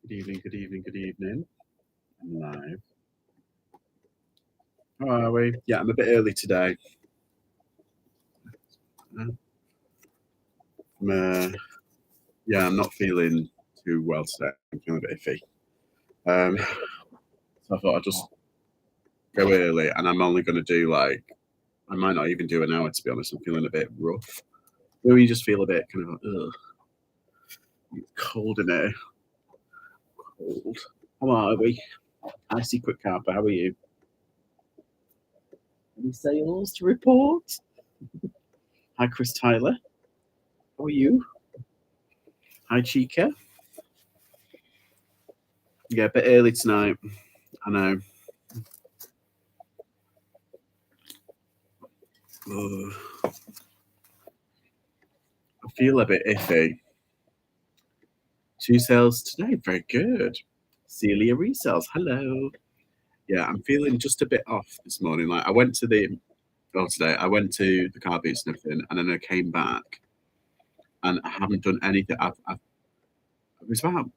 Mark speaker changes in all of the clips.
Speaker 1: Good evening, good evening, good evening. I'm live. How are we? Yeah, I'm a bit early today. I'm not feeling too well today. I'm feeling a bit iffy. So I thought I'd just go early, and I'm only going to do I might not even do an hour, to be honest. I'm feeling a bit rough. Maybe you just feel a bit kind of ugh. Cold in here. Cold. How are we? Icy Quick Carper, how are you? Any sales to report? Hi, Chris Tyler. How are you? Hi, Chica. Yeah, a bit early tonight. I know. Ugh. I feel a bit iffy. 2 sales today, very good. Celia resells, hello. Yeah, I'm feeling just a bit off this morning. I went to the I went to the Carboot and everything, and then I came back, and I haven't done anything. It was about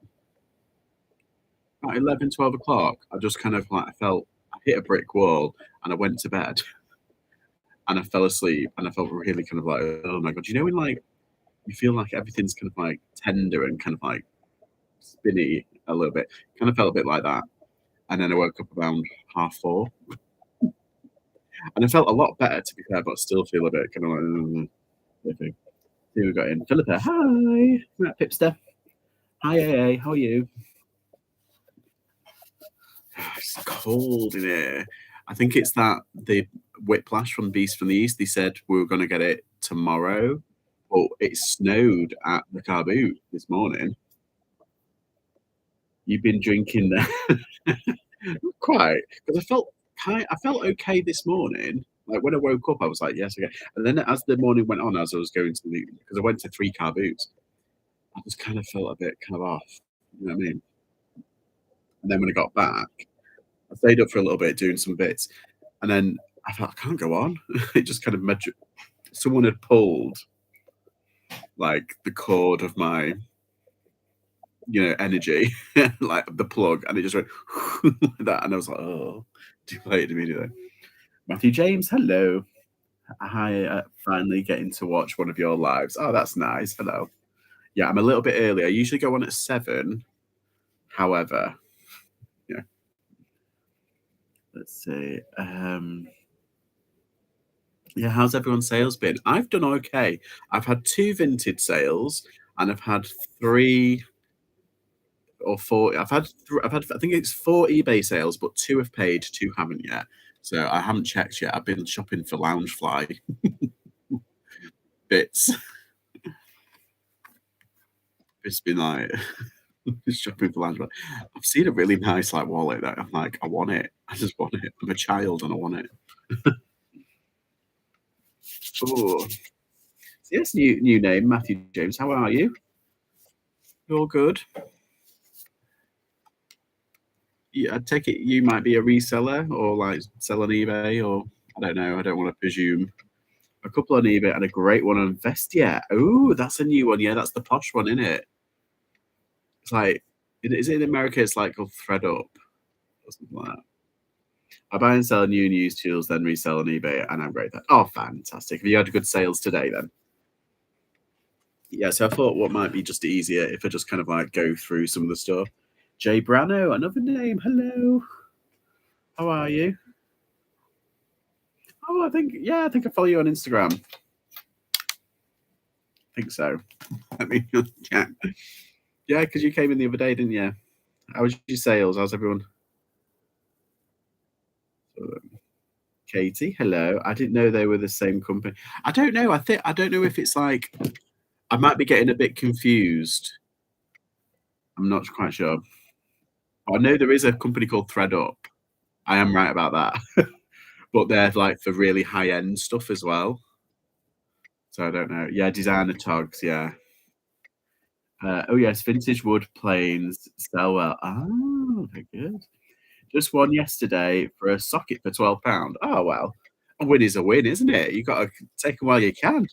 Speaker 1: 11, 12 o'clock. I just kind of I hit a brick wall, and I went to bed, and I fell asleep, and I felt really kind of oh my god, you know when you feel like everything's kind of tender and kind of spinny a little bit. Kind of felt a bit like that. And then I woke up around 4:30. And I felt a lot better, to be fair, but I still feel a bit kind of iffy. Who we got in? Philippa, hi. Right, Pipster. Hi, AA, how are you? It's cold in here. I think it's the whiplash from Beast from the East. They said we were going to get it tomorrow, but it snowed at the Carboot this morning. You've been drinking there? Quite, because I felt okay this morning. Like when I woke up, I was like, yes, okay. And then as the morning went on, as I was going because I went to 3 Carboots, I just kind of felt a bit kind of off. You know what I mean? And then when I got back, I stayed up for a little bit doing some bits, and then I thought I can't go on. It just kind of someone had pulled the cord of my energy, like the plug, and it just went like that, and I was like, oh, delayed immediately. Matthew James, hello. Hi, finally getting to watch one of your lives. Oh, that's nice. Hello. Yeah, I'm a little bit early. I usually go on at 7. However, yeah. Let's see. Yeah, how's everyone's sales been? I've done okay. I've had 2 vinted sales, and I've had 3 or 4. I've had I think it's 4 eBay sales, but 2 have paid, 2 haven't yet. So I haven't checked yet. I've been shopping for Loungefly bits. It's been shopping for Loungefly. I've seen a really nice wallet that I'm like, I want it. I just want it. I'm a child and I want it. Oh, yes, new name, Matthew James. How are you? You're good. Yeah, I take it you might be a reseller or sell on eBay, or I don't know. I don't want to presume. A couple on eBay and a great one on Vestia. Oh, that's a new one. Yeah, that's the posh one, isn't it? It's is it in America? It's called Thread Up or something like that. I buy and sell new and used tools, then resell on eBay, and I'm great at that. Oh, fantastic. Have you had good sales today then? Yeah, so I thought what might be just easier if I just kind of go through some of the stuff. Jay Brano, another name. Hello. How are you? Oh, I think I follow you on Instagram. I think so. Let me check. Yeah, because you came in the other day, didn't you? How was your sales? How's everyone? Katie, hello. I didn't know they were the same company. I don't know. I don't know if it's I might be getting a bit confused. I'm not quite sure. I know there is a company called Thread Up. I am right about that. But they're for really high end stuff as well. So I don't know. Yeah, designer togs. Yeah. Oh yes, vintage wood planes sell well. Oh, very good. Just one yesterday for a socket for £12. Oh well, a win is a win, isn't it? You got to take them while you can.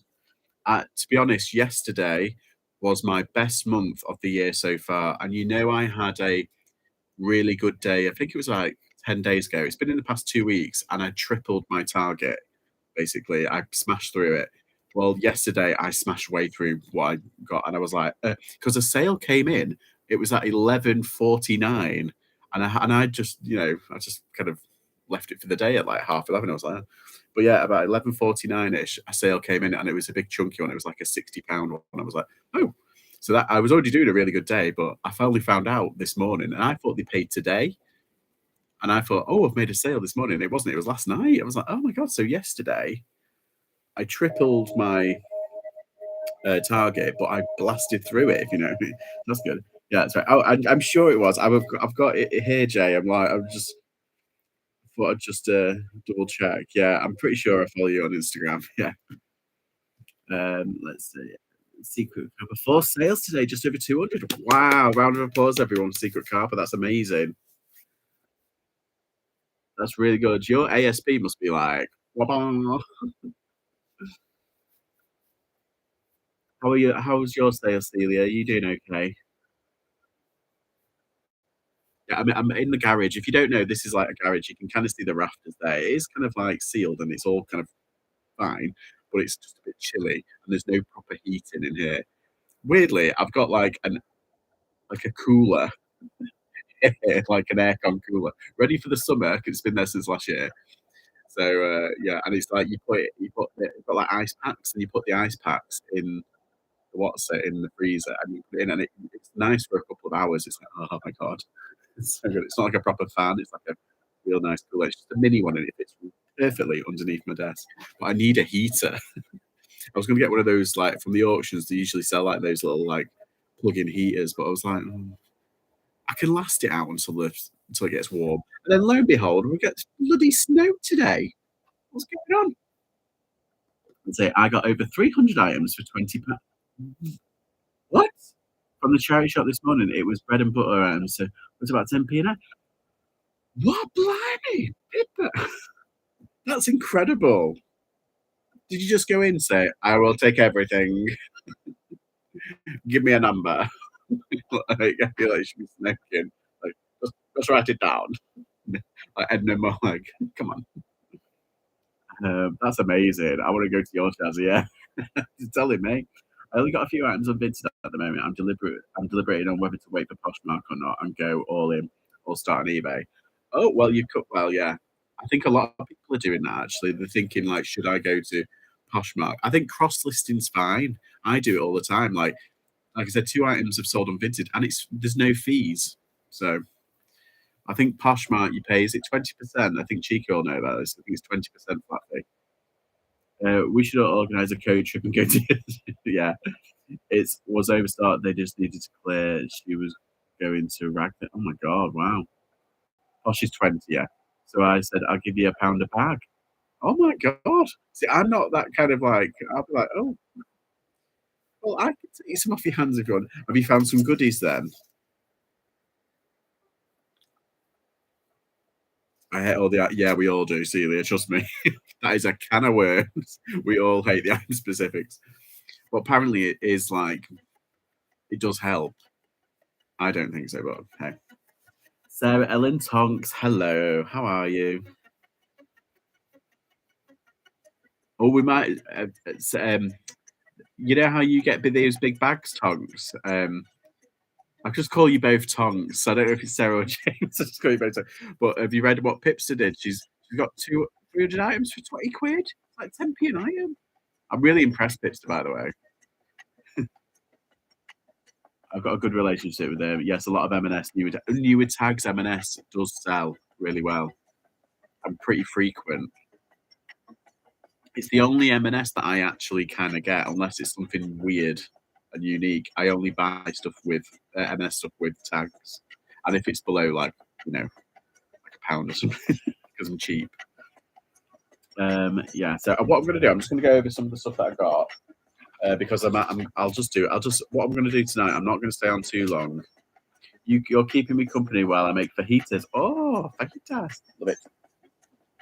Speaker 1: To be honest, yesterday was my best month of the year so far. And I had a really good day. I think it was like 10 days ago. It's been in the past 2 weeks, and I tripled my target. Basically, I smashed through it. Well, yesterday I smashed way through what I got, and I was like, because a sale came in, it was at 11:49, and I just I just kind of left it for the day at like half 11. I was like, but yeah, about 11:49 ish, a sale came in, and it was a big chunky one. It was like a £60 one, and I was like, oh. So that I was already doing a really good day, but I finally found out this morning, and I thought they paid today. And I thought, oh, I've made a sale this morning. It wasn't. It was last night. I was like, oh my god. So yesterday, I tripled my target, but I blasted through it. If you know what I mean. That's good. Yeah, that's right. I'm sure it was. I've got it here, Jay. I'm just thought I'd just double check. Yeah, I'm pretty sure I follow you on Instagram. Yeah. Let's see. Secret Carper. 4 sales today, just over 200. Wow. Round of applause, everyone, for Secret Carper. That's amazing. That's really good. Your ASP must be like, "Wabong." How are you? How's your sales, Celia? Are you doing okay? Yeah, I'm in the garage. If you don't know, this is like a garage. You can kind of see the rafters there. It is kind of like sealed and it's all kind of fine, but it's just a bit chilly and there's no proper heating in here. Weirdly, I've got like a cooler, like an aircon cooler, ready for the summer because it's been there since last year. So yeah, and it's like you've got like ice packs and you put the ice packs in what's it in the freezer and you put it in and it's nice for a couple of hours. It's like, oh my god, it's so good. It's not like a proper fan, it's like a real nice cooler. It's just a mini one and it fits perfectly underneath my desk. But I need a heater. I was gonna get one of those like from the auctions. They usually sell like those little like plug-in heaters, but I was like, I can last it out until it gets warm. And then lo and behold, we get bloody snow today. What's going on? And say I got over 300 items for £20. What? From the charity shop this morning, it was bread and butter, so it was about 10p an hour. What? Blimey! That's incredible. Did you just go in and say, "I will take everything. Give me a number"? Like, I feel like you should be smoking. Like, just write it down. Like Edna Moore, like, come on. That's amazing. I want to go to your Shazzy, yeah. You're telling me. I only got a few items on Vinted at the moment. I'm deliberating on whether to wait for Poshmark or not and go all in or start on eBay. Oh well, you could. Well, yeah. I think a lot of people are doing that actually. They're thinking like, should I go to Poshmark? I think cross listing's fine. I do it all the time. Like I said, 2 items have sold on Vinted, and there's no fees. So I think Poshmark you pay is it 20%? I think Chico will know about this. I think it's 20% flat fee. We should organise a code trip and go to. Yeah, it was overstart. They just needed to clear. She was going to Ragnar. Oh my god! Wow. Oh, she's 20. Yeah. So I said, I'll give you £1 a bag. Oh my god! See, I'm not that kind of like. I'll be like, oh, well, I can take some off your hands if you want. Have you found some goodies then? I hate all the. Yeah, we all do, Celia. Trust me. That is a can of worms. We all hate the item specifics. But apparently, it is like it does help. I don't think so, but hey. Sarah Ellen Tonks, hello. How are you? Oh, we might. You know how you get those big bags, Tonks? I'll just call you both Tonks. I don't know if it's Sarah or James. I'll just call you both Tonks. But have you read what Pipster did? She's got 300 items for 20 quid. Like 10p an item. I'm really impressed, Pipster, by the way. I've got a good relationship with them. Yes, a lot of M&S newer tags M&S does sell really well. I'm pretty frequent. It's the only M&S that I actually kind of get, unless it's something weird and unique. I only buy stuff with M&S stuff with tags, and if it's below like like a pound or something, because I'm cheap. Yeah. So what I'm going to do, I'm just going to go over some of the stuff that I got. Because what I'm going to do tonight. I'm not going to stay on too long. You're keeping me company while I make fajitas. Oh, fajitas, love it.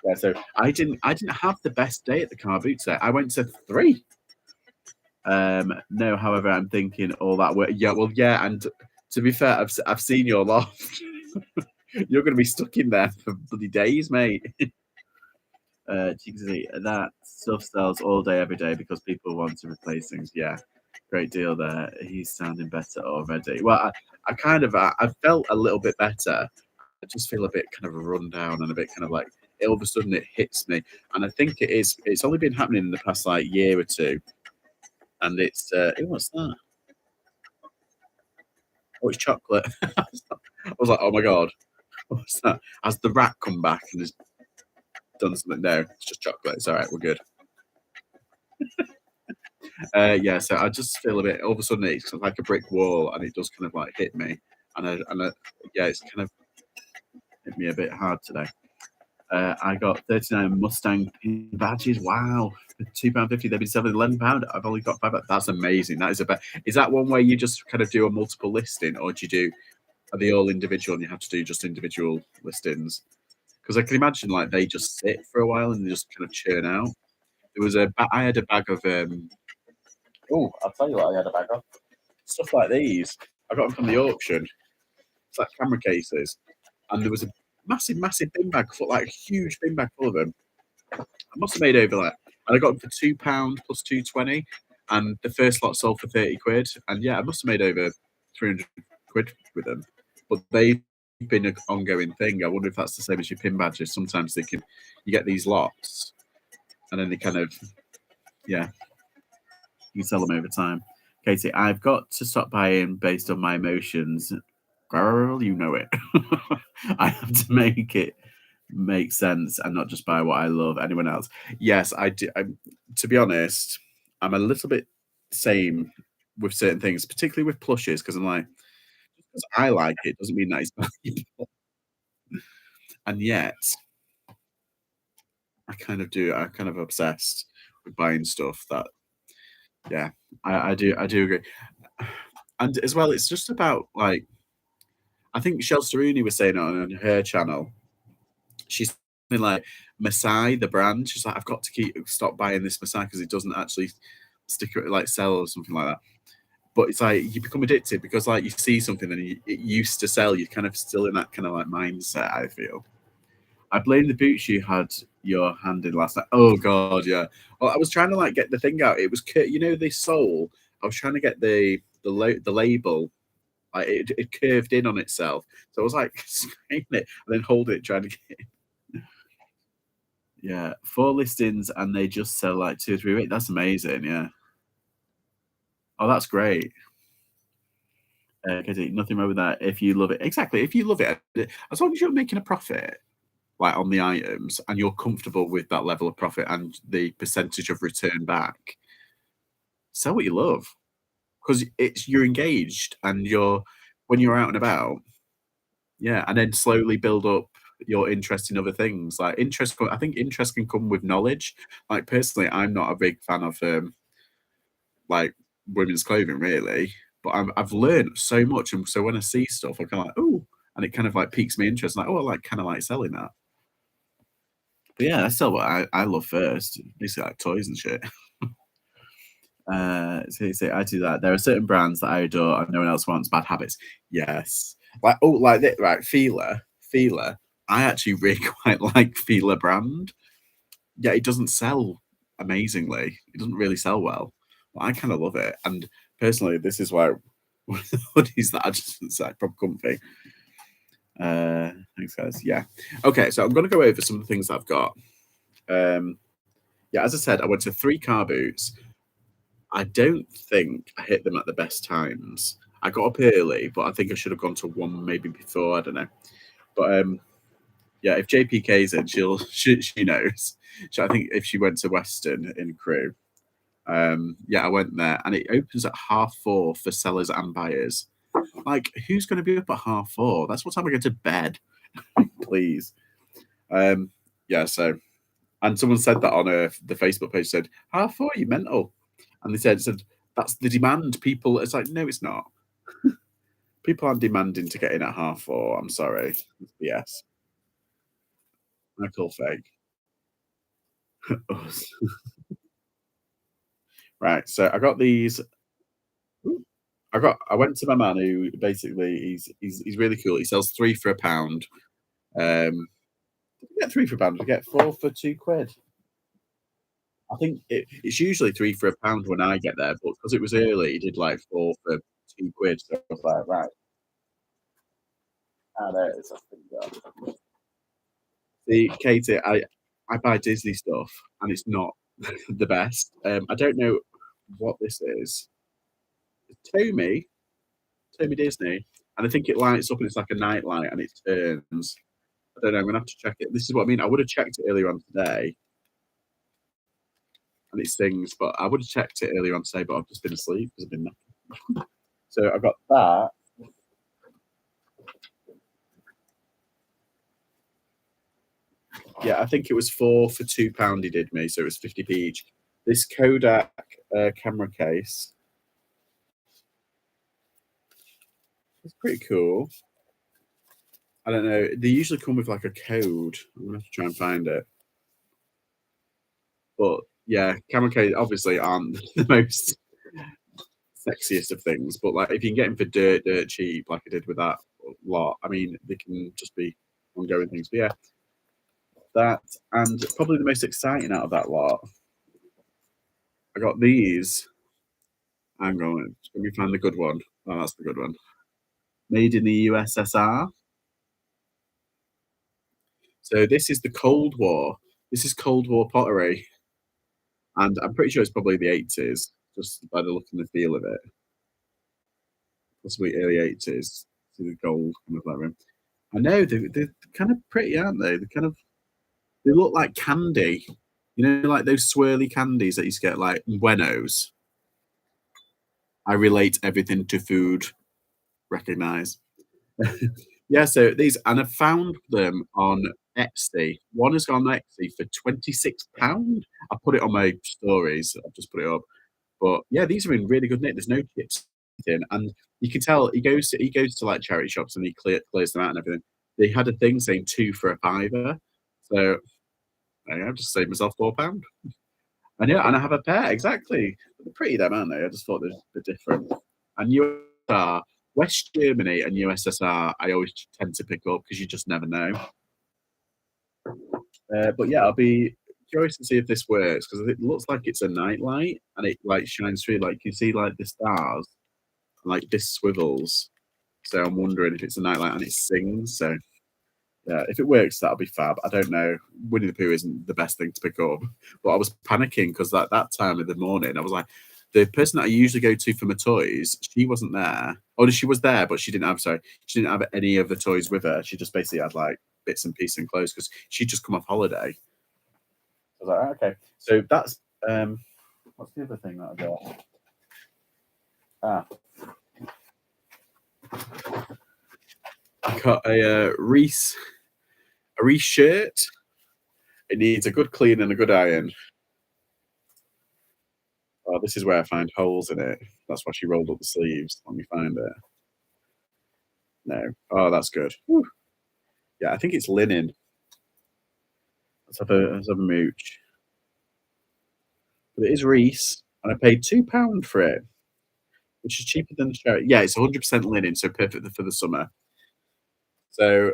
Speaker 1: Yeah, so I didn't have the best day at the Carboot set. I went to 3. No, however, I'm thinking all that work. Yeah, well, yeah, and to be fair, I've seen your loft. You're gonna be stuck in there for bloody days, mate. You can see that stuff sells all day, every day because people want to replace things. Yeah, great deal there. He's sounding better already. Well, I kind of, I felt a little bit better. I just feel a bit kind of run down and a bit kind of like all of a sudden it hits me, and I think it is. It's only been happening in the past like year or two, and it's. Ooh, what's that? Oh, it's chocolate. I was like, oh my god, what's that? Has the rat come back and has done something? No, it's just chocolate. It's all right. We're good. Yeah, so I just feel a bit. All of a sudden, it's like a brick wall, and it does kind of like hit me, yeah, it's kind of hit me a bit hard today. I got 39 Mustang pin badges. Wow, for £2.50. They've been selling £11. I've only got five. That's amazing. That is a bet. Is that one where you just kind of do a multiple listing, or do you do? Are they all individual, and you have to do just individual listings? Because I can imagine like they just sit for a while and they just kind of churn out. There was I had a bag of oh, I'll tell you what I had a bag of. Stuff like these. I got them from the auction. It's like camera cases. And there was a massive, massive bin bag full, like a huge bin bag full of them. I must have made over like, and I got them for £2 plus 2.20, and the first lot sold for 30 quid. And yeah, I must have made over 300 quid with them. But they've been an ongoing thing. I wonder if that's the same as your pin badges. Sometimes you get these lots, and then they kind of, yeah, you sell them over time. Katie, I've got to stop buying based on my emotions. Girl, you know it. I have to make it make sense and not just buy what I love. Anyone else? Yes, I do. To be honest, I'm a little bit same with certain things, particularly with plushes, because I'm like, because I like it doesn't mean that it's valuable. And yet, I kind of do. I'm kind of obsessed with buying stuff that, yeah, I do agree. And as well, it's just about like I think Chelsea Rooney was saying on her channel. She's something like Masai, the brand. She's like, I've got to stop buying this Masai because it doesn't actually stick like sell or something like that. But it's like you become addicted because like you see something and it used to sell. You're kind of still in that kind of like mindset. I feel. I blame the boots you had your hand in last night. Oh god, yeah. Well, I was trying to like get the thing out. It was you know the sole. I was trying to get the label. Like it curved in on itself. So I was like spraying it and then holding it, trying to get. Yeah, 4 listings and they just sell like 2 or 3 weeks. That's amazing, yeah. Oh, that's great. Katie, nothing wrong with that if you love it. Exactly, if you love it, as long as you're making a profit, like, on the items and you're comfortable with that level of profit and the percentage of return back, sell what you love because it's you're engaged and you're when you're out and about, yeah, and then slowly build up your interest in other things. Like, I think interest can come with knowledge. Like, personally, I'm not a big fan of, like women's clothing really, but I've learned so much, and so when I see stuff, I kind of like, oh, and it kind of like piques my interest. Like, oh, I like kind of like selling that. But yeah, that's still what I love first. Basically, like toys and shit. So I do that. There are certain brands that I adore, and no one else wants. Bad habits, yes. Like like that, right? Feeler. I actually really quite like Feeler brand. Yeah, it doesn't sell amazingly. It doesn't really sell well. But I kind of love it. And personally, this is why one of the hoodies that I just it's like proper comfy. Thanks, guys. Yeah. Okay, so I'm gonna go over some of the things I've got. Um, yeah, as I said, I went to 3 car boots. I don't think I hit them at the best times. I got up early, but I think I should have gone to one maybe before. I don't know. But yeah, if JPK's in, she knows. I think if she went to Western in Crewe, yeah, I went there, and it opens at 4:30 for sellers and buyers. Like, who's going to be up at 4:30? That's what time I go to bed. Please. Yeah. So, and someone said that on the Facebook page. Said 4:30, you mental? And they said that's the demand. People, it's like no, it's not. People aren't demanding to get in at 4:30. I'm sorry. Yes, I call fake. Us. Right, so I got these. Ooh, I went to my man who basically he's really cool. He sells 3 for a pound. Did we get 3 for a pound? Did we get 4 for 2 quid? I think it's usually 3 for a pound when I get there, but because it was early, he did like 4 for 2 quid. So I was like, right, there it is. I think that. See, Katie, I buy Disney stuff and it's not the best. I don't know what this is. Tommy, Tommy Disney, and I think it lights up and it's like a night light and it turns. I don't know. I'm gonna have to check it. This is what I mean. I would have checked it earlier on today, and it sings. But I would have checked it earlier on today, but I've just been asleep because I've been napping. So I got that. Yeah, I think it was 4 for £2 he did me, so it was 50p each. This Kodak camera case. It's pretty cool. I don't know. They usually come with like a code. I'm gonna have to try and find it. But yeah, camera case obviously aren't the most sexiest of things, but like if you can get them for dirt cheap, like I did with that lot, I mean, they can just be ongoing things. But yeah, that and probably the most exciting out of that lot, I got these. Hang on, let me find the good one. Oh, that's the good one. Made in the USSR. So this is the Cold War. This is Cold War pottery, and I'm pretty sure it's probably the 80s, just by the look and the feel of it. Possibly early 80s. See the gold kind of like rim. I know they're kind of pretty, aren't they? They're kind of they look like candy. You know, like those swirly candies that you get like Buenos. I relate everything to food. Recognize. Yeah, so these and I found them on Etsy. One has gone on Etsy for £26. I put it on my stories. I've just put it up. But yeah, these are in really good nick. There's no chips in, and you can tell he goes to like charity shops and he clears them out and everything. They had a thing saying 2 for a fiver. So I just saved myself £4. And yeah, and I have a pair, exactly. They're pretty them, aren't they? I just thought they're different. And USSR, West Germany and USSR, I always tend to pick up because you just never know. But yeah, I'll be curious to see if this works because it looks like it's a nightlight and it like shines through. Like you see, like the stars, like this swivels. So I'm wondering if it's a nightlight and it sings. So yeah, if it works, that'll be fab. I don't know. Winnie the Pooh isn't the best thing to pick up, but I was panicking because at that time of the morning, I was like, the person that I usually go to for my toys, she wasn't there. Oh, no, she was there, but she didn't have. Sorry, she didn't have any of the toys with her. She just basically had like bits and pieces and clothes because she'd just come off holiday. I was like, okay. So that's what's the other thing that I got? Ah, I got a Reese shirt. It needs a good clean and a good iron. Oh, this is where I find holes in it. That's why she rolled up the sleeves. Let me find it. No. Oh, that's good. Whew. Yeah, I think it's linen. Let's have a mooch. But it is Reese, and I paid £2 for it, which is cheaper than the shirt. Yeah, it's 100% linen, so perfect for the summer. So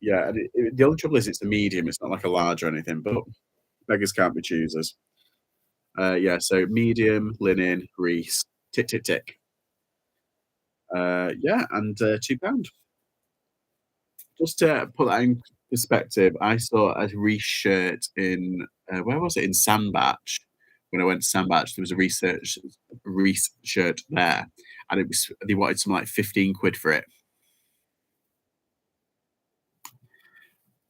Speaker 1: yeah, and the only trouble is it's a medium. It's not like a large or anything, but beggars can't be choosers. Yeah, so medium linen Reese. Tick tick tick. Yeah, and £2. Just to put that in perspective, I saw a Reese shirt in where was it? In Sandbach. When I went to Sandbach, there was a Reese shirt there, and it was they wanted some like 15 quid for it.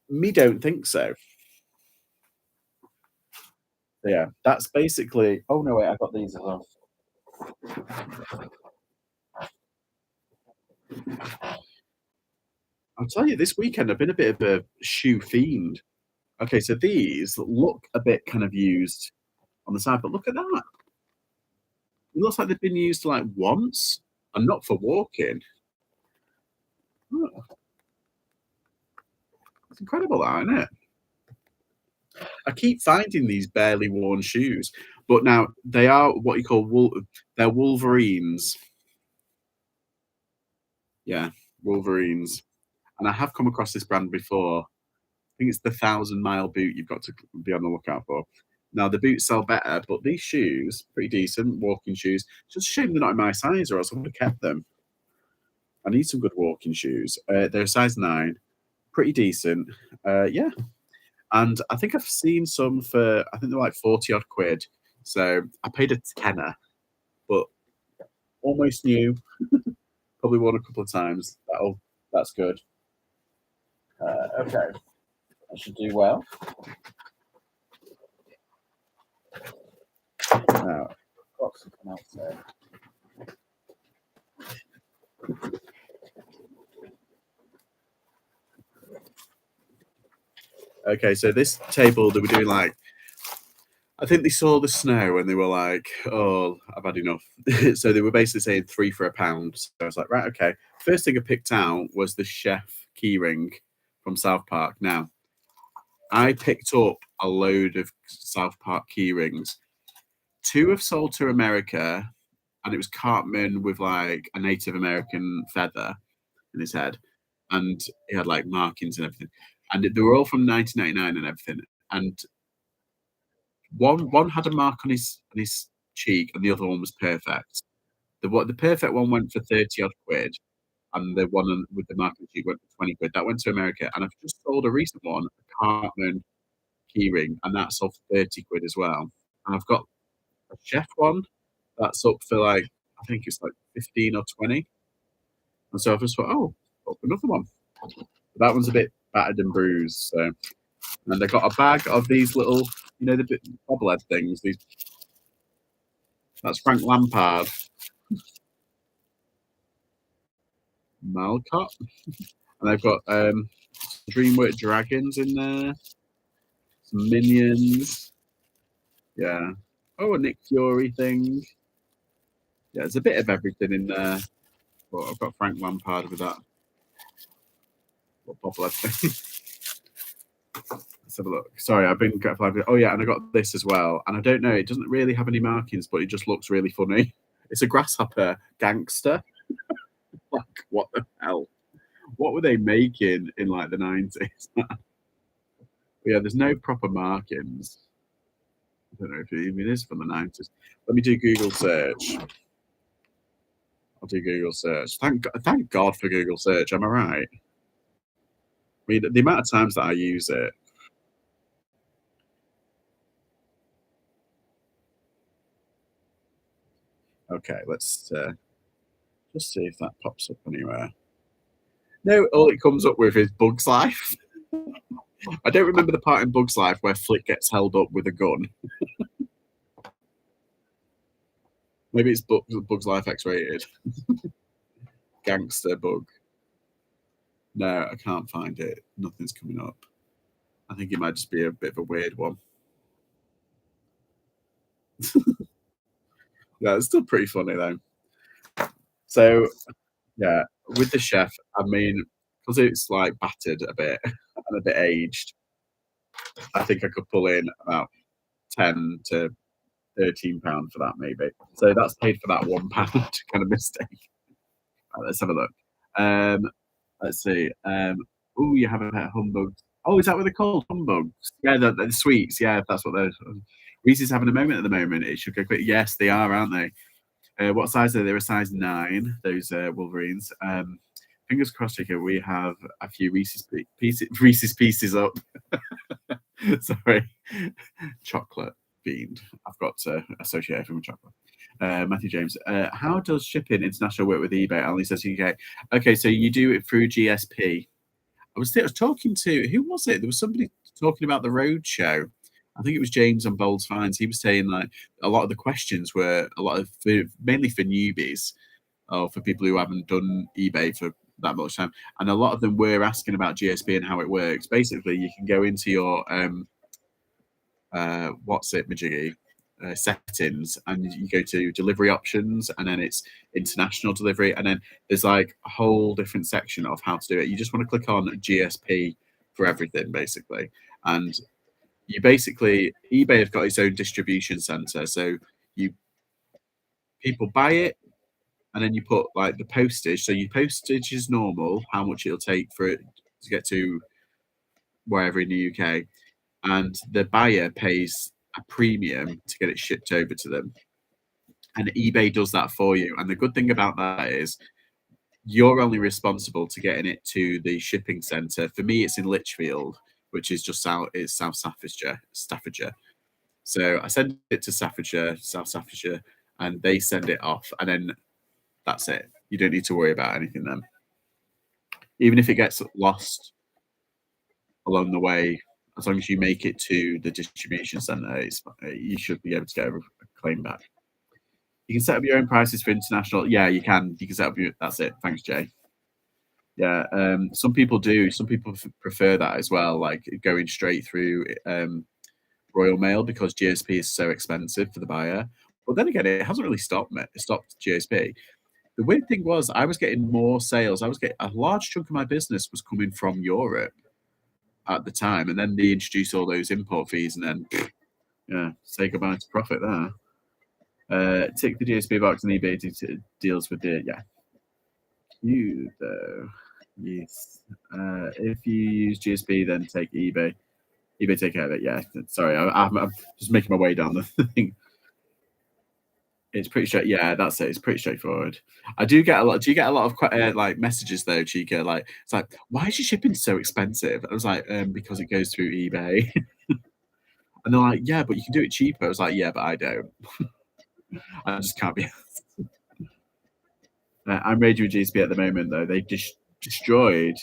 Speaker 1: Me don't think so. So, yeah, that's basically. Oh no, wait, I got these as well. I'll tell you, this weekend I've been a bit of a shoe fiend. Okay, so these look a bit kind of used on the side, but look at that. It looks like they've been used like once and not for walking. Oh, it's incredible, that, isn't it? I keep finding these barely worn shoes, but now they are what you call they're Wolverines. Yeah, Wolverines. And I have come across this brand before. I think it's the 1,000 mile boot you've got to be on the lookout for. Now the boots sell better, but these shoes, pretty decent walking shoes. It's just a shame they're not in my size, or else I would have kept them. I need some good walking shoes. They're a size 9, pretty decent. Yeah, and I think I've seen some for I think they're like 40 odd quid. So I paid a tenner, but almost new. Probably worn a couple of times. That's good. Okay, I should do well. Now, I've got something else there. Okay, so this table they were doing like I think they saw the snow and they were like, "Oh, I've had enough." So they were basically saying 3 for £1. So I was like, "Right, okay." First thing I picked out was the chef keyring from South Park. Now, I picked up a load of South Park key rings. 2 have sold to America, and it was Cartman with like a Native American feather in his head, and he had like markings and everything. And they were all from 1999 and everything. And one had a mark on his cheek, and the other one was perfect. The perfect one went for 30 odd quid, and the one with the mark on the cheek went for 20 quid. That went to America, and I've just sold a recent one, a Cartman keyring, and that sold for 30 quid as well. And I've got a chef one that's up for like I think it's like 15 or 20. And so I just thought, oh, up another one. That one's a bit battered and bruised. So and I got a bag of these little, the bit bobblehead things. That's Frank Lampard, Malcott, and I've got DreamWorks dragons in there, some minions. Yeah. Oh, a Nick Fury thing. Yeah, there's a bit of everything in there. But I've got Frank Lampard with that bobblehead thing. Let's have a look. Sorry, I've been oh yeah, and I got this as well. And I don't know, it doesn't really have any markings, but it just looks really funny. It's a grasshopper gangster. Like, what the hell? What were they making in like the 90s? Yeah, there's no proper markings. I don't know if it even is from the 90s. Let me do Google search. I'll do Google search. Thank God for Google search. Am I right? I mean, the amount of times that I use it. Okay, let's just see if that pops up anywhere. No, all it comes up with is Bug's Life. I don't remember the part in Bug's Life where Flick gets held up with a gun. Maybe it's Bug's Life X-rated. Gangster Bug. No, I can't find it. Nothing's coming up. I think it might just be a bit of a weird one. Yeah, it's still pretty funny though. So, yeah, with the chef, I mean, because it's like battered a bit and a bit aged, I think I could pull in about 10 to £13 for that, maybe. So that's paid for that £1 kind of mistake. Right, let's have a look. Let's see. Oh, you have a pet humbugs. Oh, is that what they're called? Humbugs? Yeah, the sweets. Yeah, that's what they're. Reese's having a moment at the moment. It should go quick. Yes, they are, aren't they? What size are they? They're a size 9. Those Wolverines. Fingers crossed, Chico. We have a few Reese's pieces up. Sorry, chocolate fiend. I've got to associate him with chocolate. Matthew James. How does shipping international work with eBay? Ali says UK. Okay, so you do it through GSP. I was talking to who was it? There was somebody talking about the road show. I think it was James on Bold's Finds. He was saying like a lot of the questions were mainly for newbies or for people who haven't done eBay for that much time, and a lot of them were asking about GSP and how it works. Basically, you can go into your majiggy settings, and you go to delivery options, and then it's international delivery, and then there's like a whole different section of how to do it. You just want to click on GSP for everything basically, and You basically eBay have got its own distribution center, so you people buy it, and then you put, like, the postage. So your postage is normal, how much it'll take for it to get to wherever in the UK, and the buyer pays a premium to get it shipped over to them, and eBay does that for you, and the good thing about that is you're only responsible to getting it to the shipping center. For me, it's in Lichfield, which is just South Staffordshire. So I send it to South Staffordshire, and they send it off, and then that's it. You don't need to worry about anything then. Even if it gets lost along the way, as long as you make it to the distribution center, you should be able to get a claim back. You can set up your own prices for international. Yeah, you can. You can set up your. That's it. Thanks, Jay. Yeah, some people do. Some people prefer that as well, like going straight through Royal Mail because GSP is so expensive for the buyer. But then again, it hasn't really stopped GSP. The weird thing was, I was getting more sales. I was getting a large chunk of my business was coming from Europe at the time, and then they introduced all those import fees, and then yeah, say goodbye to profit there. Tick the GSP box and eBay deals with the yeah. You though, yes. If you use GSP, then take eBay. eBay take care of it. Yeah. Sorry, I'm just making my way down the thing. It's pretty straight. Yeah, that's it. It's pretty straightforward. I do get a lot. Do you get a lot of like messages though, Chica? Like it's like, why is your shipping so expensive? I was like, because it goes through eBay. And they're like, yeah, but you can do it cheaper. I was like, yeah, but I don't. I just can't be. I'm raging with GSP at the moment though. They just destroyed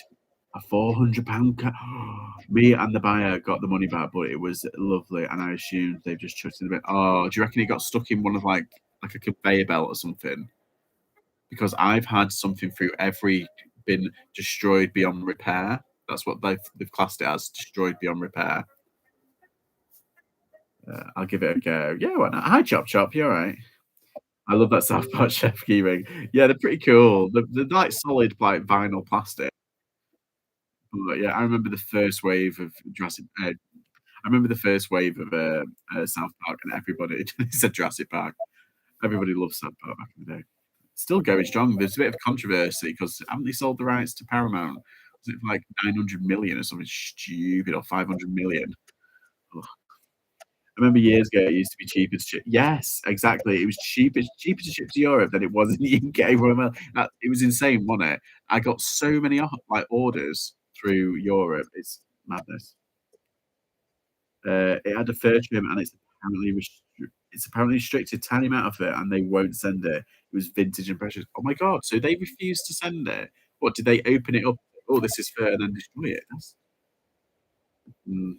Speaker 1: a £400 car. Me and the buyer got the money back, but it was lovely, and I assumed they've just chucked it a bit. Oh, do you reckon it got stuck in one of like a conveyor belt or something? Because I've had something through every been destroyed beyond repair. That's what they've classed it as, destroyed beyond repair. I'll give it a go. Yeah, why not? Hi, Chop Chop. You all right? I love that South Park chef keyring. Yeah, they're pretty cool. They're like solid, like vinyl plastic. But yeah, I remember the first wave of Jurassic. I remember the first wave of South Park, and everybody said Jurassic Park. Everybody loves South Park back in the day. Still going strong. There's a bit of controversy because haven't they sold the rights to Paramount? Was it for like 900 million or something stupid, or 500 million? Ugh. I remember years ago it used to be cheap as ship. Yes, exactly. It was cheaper to ship to Europe than it was in the UK. It was insane, wasn't it? I got so many like orders through Europe. It's madness. It had a fur trim, and it's apparently restricted tiny amount of it, and they won't send it. It was vintage and precious. Oh my god! So they refused to send it. What did they open it up? Oh, this is fur, and then destroy it. Mm.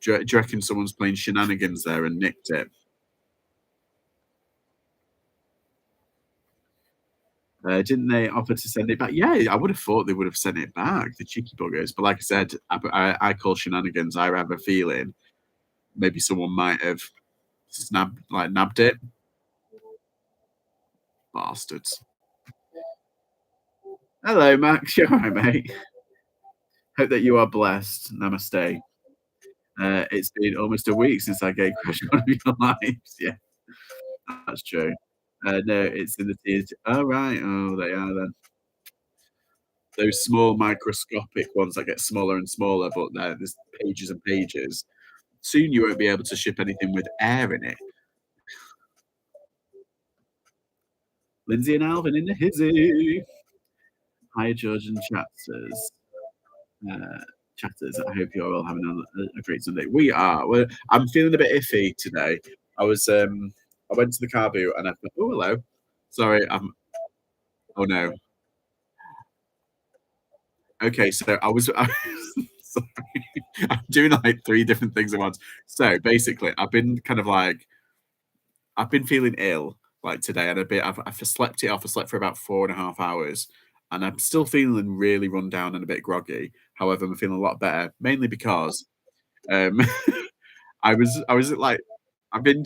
Speaker 1: Do you reckon someone's playing shenanigans there and nicked it? Didn't they offer to send it back? Yeah, I would have thought they would have sent it back, the cheeky buggers. But like I said, I call shenanigans. I have a feeling maybe someone might have nabbed it. Bastards. Hello, Max. You all right, mate? Hope that you are blessed. Namaste. It's been almost a week since I gave Crash one of your lives. Yeah, that's true. No, it's in the theatre. Oh, right. Oh, they are then. Those small microscopic ones that get smaller and smaller, but there's pages and pages. Soon you won't be able to ship anything with air in it. Lindsay and Alvin in the hizzy. Hi, George and Uh, chatters. I hope you're all having a great Sunday. We are. I'm feeling a bit iffy today. I went to the Carboot and I thought, oh hello. Sorry, oh no. Okay, so sorry. I'm doing like three different things at once. So basically, I've been feeling ill like today, and I've slept it off. I slept for about 4.5 hours, and I'm still feeling really run down and a bit groggy. However, I'm feeling a lot better, mainly because um, I was like I've been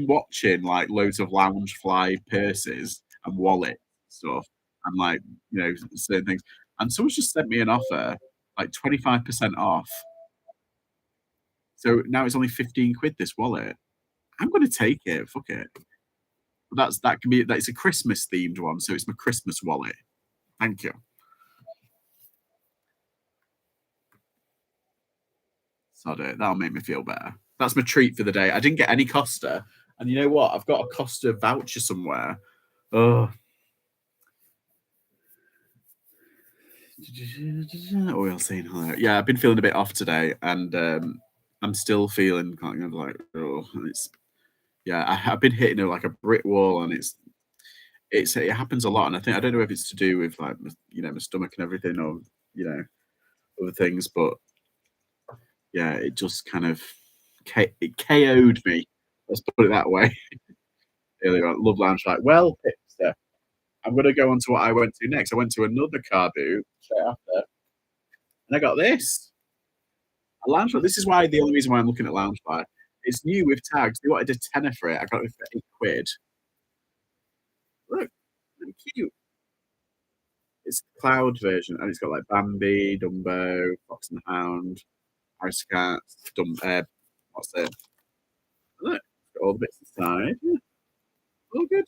Speaker 1: watching like loads of Loungefly purses and wallet stuff, and like certain things, and someone's just sent me an offer like 25% off So now it's only 15 quid, this wallet. I'm gonna take it, fuck it. But that can be that's a Christmas themed one, so it's my Christmas wallet. Thank you. Sod it. That'll make me feel better. That's my treat for the day. I didn't get any Costa, and you know what? I've got a Costa voucher somewhere. Oh, oil saying hello. Yeah, I've been feeling a bit off today, and I'm still feeling kind of like oh, and it's yeah. I've been hitting like a brick wall, and it happens a lot, and I think I don't know if it's to do with like my stomach and everything, or you know other things, but yeah, it just kind of it KO'd me. Let's put it that way. Earlier on, Love Lounge, like, well, hipster. I'm gonna go on to what I went to next. I went to another Carboot straight after, and I got this a lounge. This is why the only reason why I'm looking at Loungefly. It's new with tags. They wanted a tenner for it. I got it for 8 quid. Look, look cute. It's the cloud version, and it's got like Bambi, Dumbo, Fox and the Hound, Aristocats, what's it? Look, it's got all the bits inside. Yeah, all good.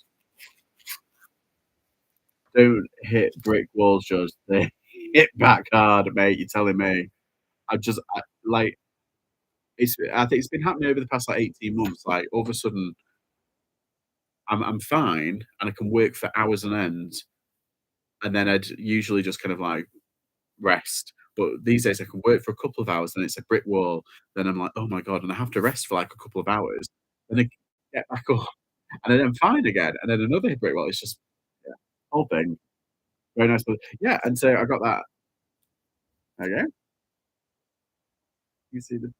Speaker 1: Don't hit brick walls, George. They hit back hard, mate. You're telling me. Like I think it's been happening over the past like 18 months. Like all of a sudden, I'm fine and I can work for hours on end, and then I'd usually just kind of like rest. But these days I can work for a couple of hours, then it's a brick wall. Then I'm like, oh my god, and I have to rest for like a couple of hours, and then get back up, and then I'm fine again, and then another brick wall. It's just yeah, whole thing very nice. But yeah, and so I got that. Okay, you see the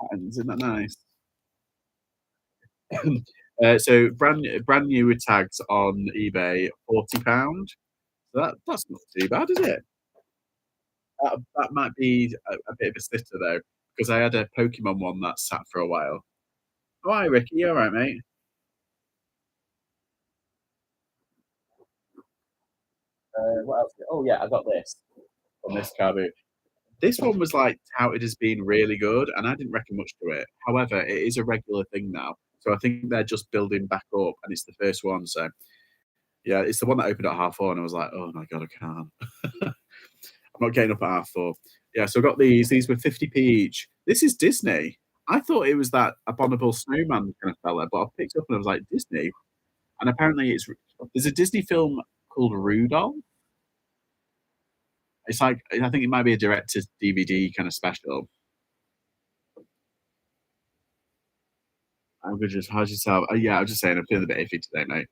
Speaker 1: patterns, isn't that nice? So brand new with tags on eBay, £40. So that's not too bad, is it? That might be a bit of a sitter though, because I had a Pokemon one that sat for a while. Oh, hi Ricky, you all right, mate? What else? Oh yeah, I got this on this Carboot. This one was like touted as being really good, and I didn't reckon much to it. However, it is a regular thing now, so I think they're just building back up, and it's the first one. So yeah, it's the one that opened at 4:30, and I was like, oh my god, I can't. I'm not getting up at 4:30. Yeah, so I got these. These were 50p each. This is Disney. I thought it was that abominable snowman kind of fella, but I picked it up and I was like, Disney. And apparently there's a Disney film called Rudolph. It's like I think it might be a director's DVD kind of special. I'm gonna just how's yourself? Yeah, I was just saying I'm feeling a bit iffy today, mate.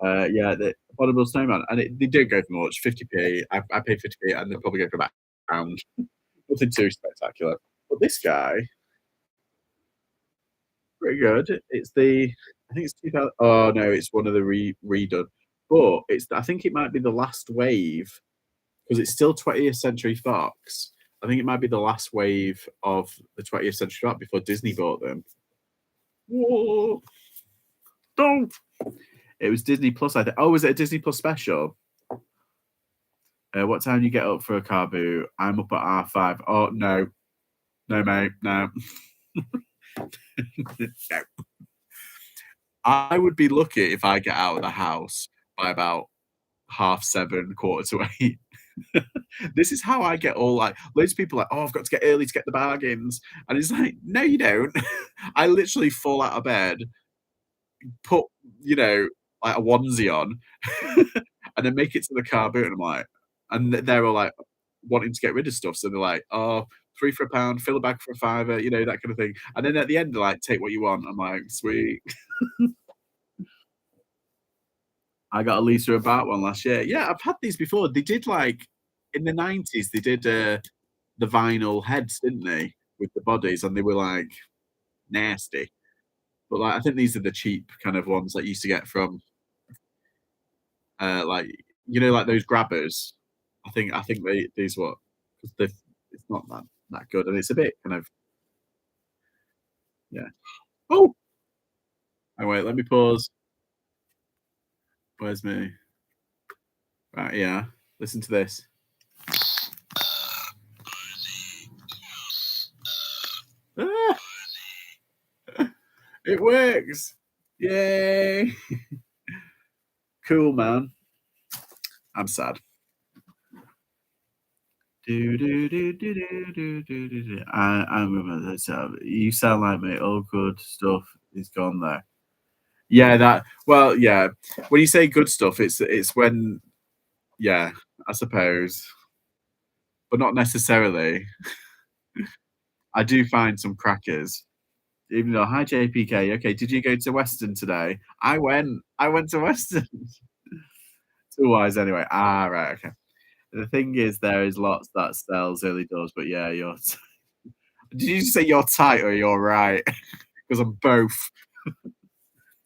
Speaker 1: Yeah, the abominable snowman, and they did go for much, 50p. I paid 50p, and they'll probably go for about a pound. Nothing too spectacular. But this guy, pretty good. I think it's 2000. Oh no, it's one of the redone. But I think it might be the last wave because it's still 20th Century Fox. I think it might be the last wave of the 20th Century Fox before Disney bought them. Whoa, don't. It was Disney Plus, I think. Oh, was it a Disney Plus special? What time do you get up for a car boot? I'm up at R5. Oh no, no, mate, no. No. I would be lucky if I get out of the house by about 7:30, quarter to 8. This is how I get all like loads of people are like, oh, I've got to get early to get the bargains. And it's like, no, you don't. I literally fall out of bed, put, you know, like a onesie on, and then make it to the car boot. And I'm like, and they're all like wanting to get rid of stuff. So they're like, oh, three for a pound, fill a bag for a fiver, you know, that kind of thing. And then at the end, they're like, take what you want. I'm like, sweet. I got a Litre about one last year. Yeah, I've had these before. They did like in the 90s, they did the vinyl heads, didn't they? With the bodies, and they were like nasty. But like I think these are the cheap kind of ones that you used to get from like like those grabbers. I think these what because they it's not that good and it's a bit kind of yeah. Oh, oh wait, let me pause. Where's me? Right, yeah. Listen to this. Ah! It works. Yay. Cool, man. I'm sad. I remember this. You sound like me. All good stuff is gone there. Yeah, that. Well, yeah. When you say good stuff, it's when. Yeah, I suppose, but not necessarily. I do find some crackers. Even though, hi JPK. Okay, did you go to Western today? I went. I went to Western. Otherwise, anyway. Ah, right. Okay. The thing is, there is lots that sells early doors, but yeah, you're. Did you say you're tight or you're right? Because I'm both.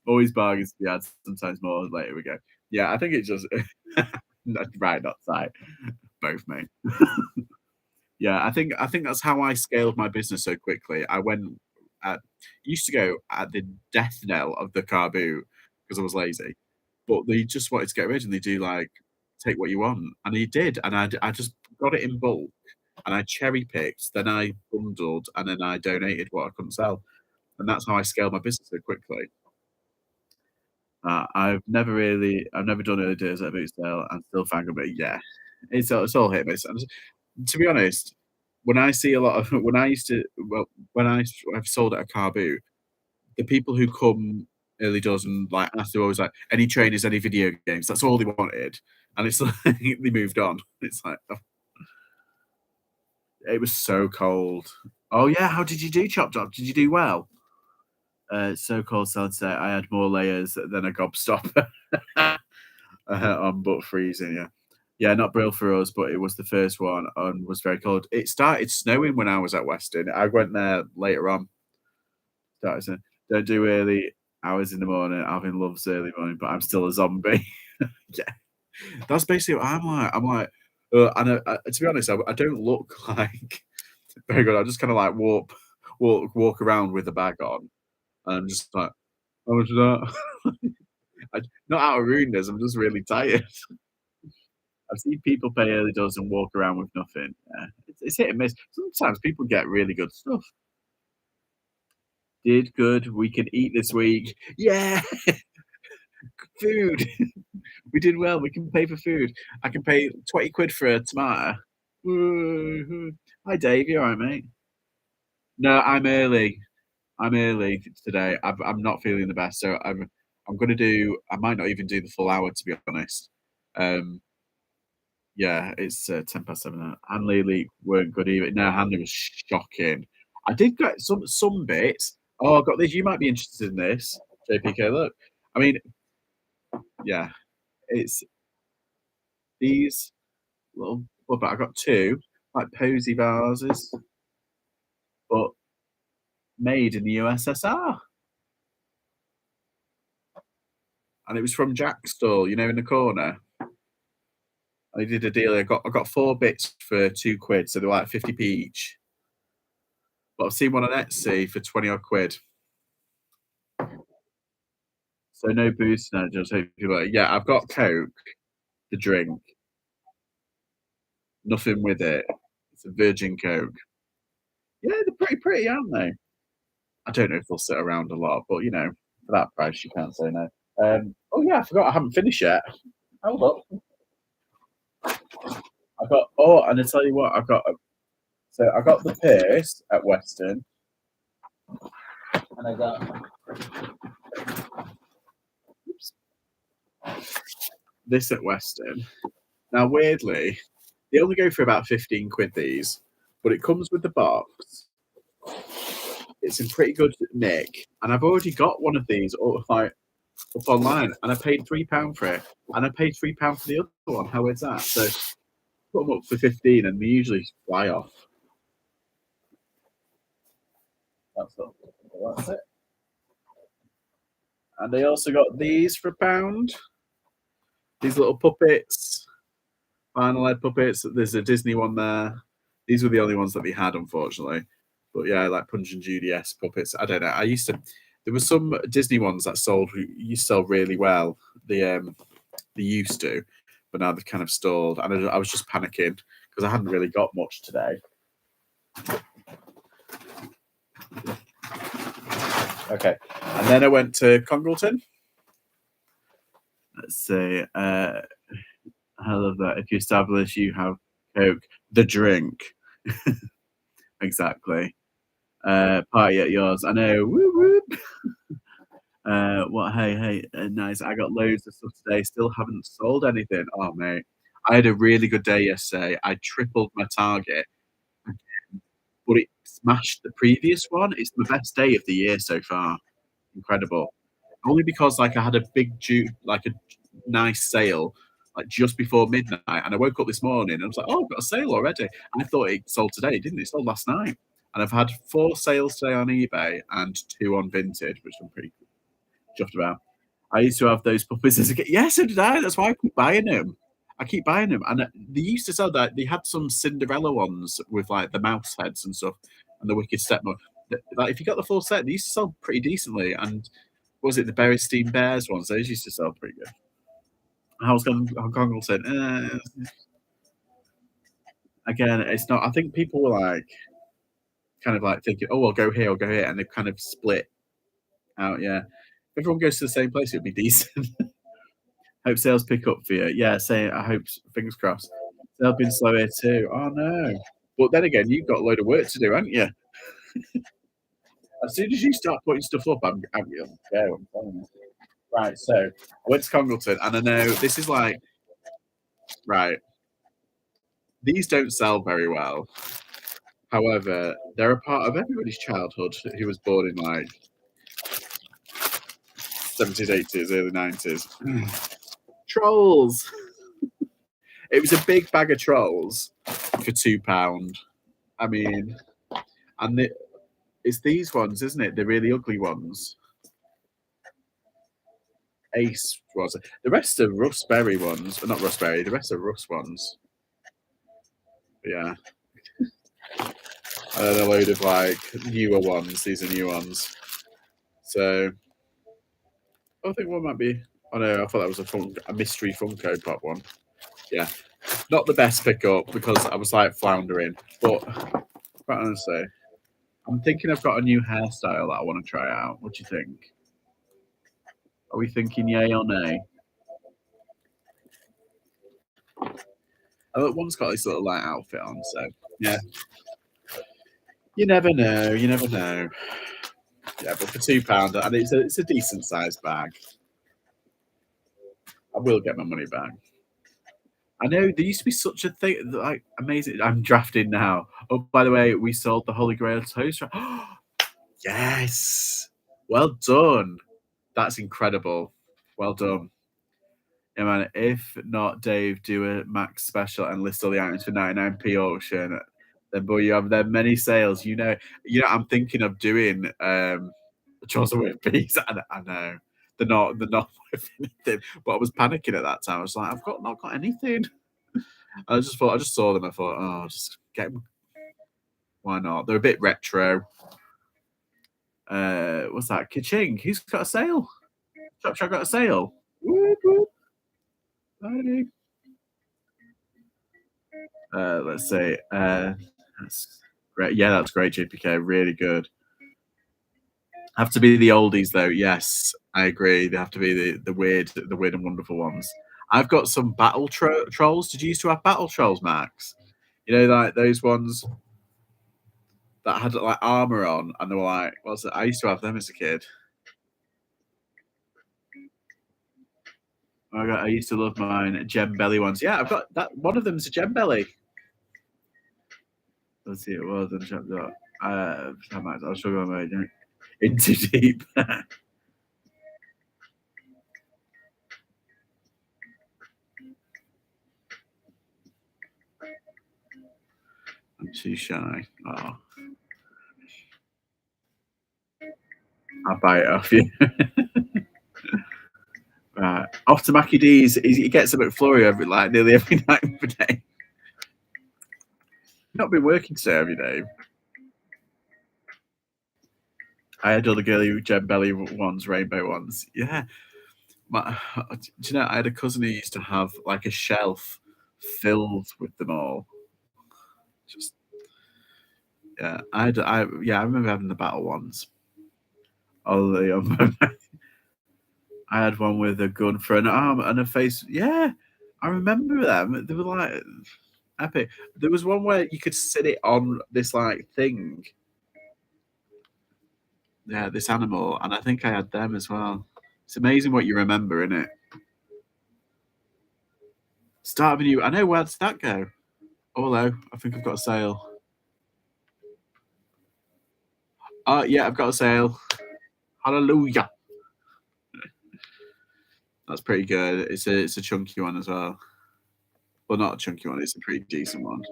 Speaker 1: Always bargains to be had, sometimes more. Later we go. Yeah, I think it's just right, not tight. Both, mate. Yeah, I think that's how I scaled my business so quickly. I went at used to go at the death knell of the Carboot because I was lazy, but they just wanted to get rid and they do like take what you want, and he did, and I just got it in bulk, and I cherry picked, then I bundled, and then I donated what I couldn't sell, and that's how I scaled my business so quickly. I've never done early days at a boot sale and still find a bit. Yeah, it's all hit and miss. And to be honest, when I see a lot of when I used to well when I've sold at a car boot, the people who come early doors and like ask, they're always like, any trainers, any video games. That's all they wanted, and it's like they moved on. It's like oh, it was so cold. Oh yeah, how did you do, Chop Chop? Did you do well? So cold selling today. I had more layers than a gobstopper. On but freezing, yeah. Yeah, not brill for us, but it was the first one and was very cold. It started snowing when I was at Weston. I went there later on. Started snow don't do early hours in the morning. Alvin loves early morning, but I'm still a zombie. Yeah, that's basically what I'm like. I'm like, and to be honest, I don't look like very good. I just kinda like walk around with a bag on, and I'm just like, "How much is that?" Not out of rudeness, I'm just really tired. I've seen people pay early doors and walk around with nothing. Yeah, it's hit and miss. Sometimes people get really good stuff. Did good. We can eat this week. Yeah, food. We did well. We can pay for food. I can pay 20 quid for a tomato. Woo-hoo. Hi, Dave. You all right, mate? No, I'm early. I'm early today. I'm not feeling the best, so I'm gonna do. I might not even do the full hour to be honest. Um, Yeah, it's 7:10 now. Hanley weren't good either. No, Hanley was shocking. I did get some bits. Oh, I got this. You might be interested in this, JPK. Look, I mean, yeah, it's these little. Well, but I got two like posy vases, but made in the USSR, and it was from Jack's stall. You know, in the corner. I did a deal. I got four bits for 2 quid, so they're like 50p each. But I've seen one on Etsy for 20 odd quid. So no booze now, just hope you like yeah, I've got Coke, the drink, nothing with it. It's a virgin Coke. Yeah, they're pretty, aren't they? I don't know if they'll sit around a lot, but you know, for that price you can't say no. Oh yeah, I forgot I haven't finished yet. Hold up. I got and I tell you what, I got the purse at Weston and I got oops, this at Weston. Now weirdly, they only go for about 15 quid these, but it comes with the box. It's in pretty good nick, and I've already got one of these up online, and I paid £3 for it, and I paid £3 for the other one. How is that? So put them up for 15, and they usually fly off. That's it. And they also got these for £1. These little puppets, vinyl lead puppets. There's a Disney one there. These were the only ones that they had, unfortunately. But yeah, like Punch and Judy S puppets. I don't know. I used to. There were some Disney ones that sold who used to sell really well. They used to, but now they've kind of stalled. And I was just panicking because I hadn't really got much today. Okay. And then I went to Congleton. Let's see. I love that. If you establish you have Coke, the drink. Exactly. Party at yours. I know. Whoop, whoop. What? Hey, nice. I got loads of stuff today. Still haven't sold anything. Oh, mate. I had a really good day yesterday. I tripled my target, but it smashed the previous one. It's the best day of the year so far. Incredible. Only because like I had a like a nice sale like just before midnight, and I woke up this morning and I was like, "Oh, I've got a sale already." And I thought it sold today, didn't it? It sold last night. And I've had 4 sales today on eBay and 2 on Vinted, which I'm pretty chuffed about. I used to have those puppies as a kid. Yeah, so did I. That's why I keep buying them. I keep buying them, and they used to sell that. They had some Cinderella ones with like the mouse heads and stuff, and the Wicked Stepmother. Like if you got the full set, they used to sell pretty decently. And what was it the Berenstain Bears ones? Those used to sell pretty good. How's Congleton? Again, it's not. I think people were like kind of like thinking, "Oh, I'll go here, I'll go here," and they've kind of split out. Yeah, if everyone goes to the same place, it'd be decent. Hope sales pick up for you. Yeah, say I hope. Fingers crossed. They've been slow here too. Oh no. But then again, you've got a load of work to do, haven't you? As soon as you start putting stuff up, I'm there. I'm telling you. Right. So I went to Congleton, and I know this is like right. These don't sell very well. However, they're a part of everybody's childhood who was born in like 70s, 80s, early 90s. Trolls. It was a big bag of trolls for £2. I mean, and it's these ones, isn't it? The really ugly ones. Ace was it? The rest are Rustberry ones. Not Rustberry. The rest are Rust ones. But yeah. And then a load of like newer ones. These are new ones. So I think one might be. Oh no, I thought that was a mystery Funko Pop one. Yeah, not the best pickup because I was like floundering. But quite honestly, I'm thinking I've got a new hairstyle that I want to try out. What do you think? Are we thinking yay or nay? Oh, one's got this little light outfit on, so yeah. You never know. You never know. Yeah, but for £2, and it's a decent sized bag. I will get my money back. I know there used to be such a thing, like amazing. I'm drafting now. Oh, by the way, we sold the Holy Grail toast. Yes, well done. That's incredible. Well done. Yeah, man. If not, Dave, do a max special and list all the items for 99p auction. Then, boy, you have there many sales. I'm thinking of doing Charles with peas. I know they're not worth anything. But I was panicking at that time. I was like, I've not got anything. I just saw them. I thought, oh, just get them. Why not? They're a bit retro. What's that? Ka-ching. Who's got a sale? Shop got a sale. Whoop, whoop. Let's see. That's great. Yeah, that's great, JPK. Really good. Have to be the oldies though. Yes, I agree. They have to be the weird and wonderful ones. I've got some battle trolls. Did you used to have battle trolls, Max? You know, like those ones that had like armor on, and they were like, what's it? I used to have them as a kid. I used to love mine gem belly ones. Yeah, I've got that. One of them's a gem belly. Let's see, it was in chapter. I'll show you my in too deep. I'm too shy. Oh, I'll buy it off you. Right, off to Mackie D's. He gets a bit flurry nearly every night of the day. Not been working today, have you, Dave? I had all the girly gem belly ones, rainbow ones. Yeah. Do you know, I had a cousin who used to have like a shelf filled with them all. Just yeah, I remember having the battle ones. Ollie on my back. I had one with a gun for an arm and a face. Yeah, I remember them. They were like epic. There was one where you could sit it on this like thing. Yeah, this animal, and I think I had them as well. It's amazing what you remember, isn't it? Start of a new. I know, where did that go? Oh, hello. I think I've got a sale. Oh, yeah, I've got a sale. Hallelujah. That's pretty good. It's a chunky one as well. Well, not a chunky one. It's a pretty decent one.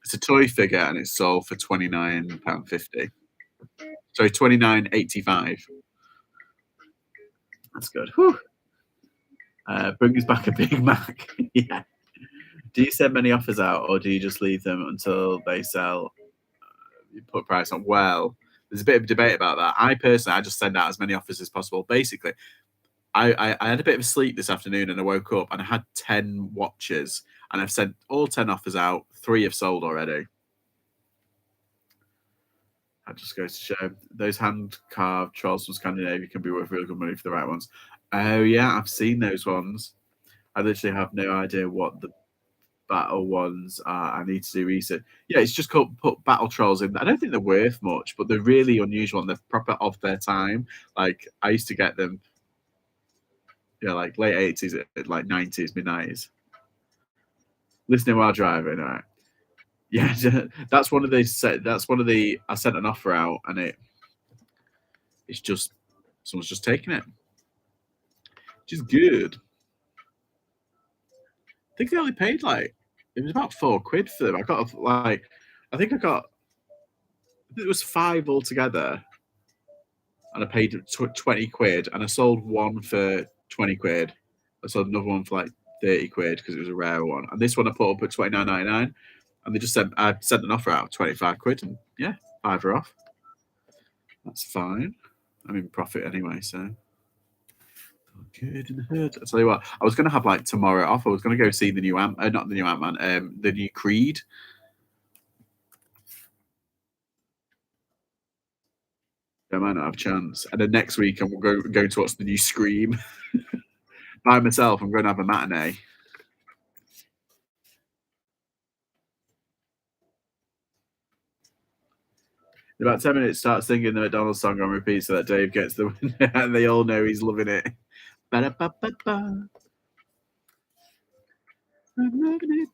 Speaker 1: It's a toy figure and it's sold for £29.50. Sorry, 29.85. That's good. Whew. Bring us back a Big Mac. Yeah. Do you send many offers out, or do you just leave them until they sell? You put price on. Well, there's a bit of debate about that. I personally, I just send out as many offers as possible. Basically, I had a bit of a sleep this afternoon and I woke up and I had 10 watches and I've sent all 10 offers out. 3 have sold already. That just goes to show those hand carved trolls from Scandinavia can be worth really good money for the right ones. Oh yeah, I've seen those ones. I literally have no idea what the battle ones are. I need to do research. Yeah, it's just called put battle trolls in. I don't think they're worth much, but they're really unusual and they're proper of their time. Like I used to get them, like late 80s, like 90s, mid 90s. Listening while driving, all right. Yeah, that's one of the. That's one of the. I sent an offer out, and it's just someone's just taken it, which is good. I think they only paid like it was about £4 for them. I got like, I think it was 5 altogether, and I paid £20, and I sold one for £20. I sold another one for like £30 because it was a rare one, and this one I put up at £29.99. And they just sent I sent an offer out of £25, and yeah, 5 are off. That's fine. I'm in profit anyway, so good in the hood. I tell you what, I was gonna have like tomorrow off. I was gonna go see the new not the new Ant Man, the new Creed. I might not have a chance. And then next week I'm going to watch the new Scream by myself. I'm going to have a matinee. In about 10 minutes, start singing the McDonald's song on repeat so that Dave gets the win, and they all know he's loving it. Ba-da-ba-ba-ba. I'm loving it.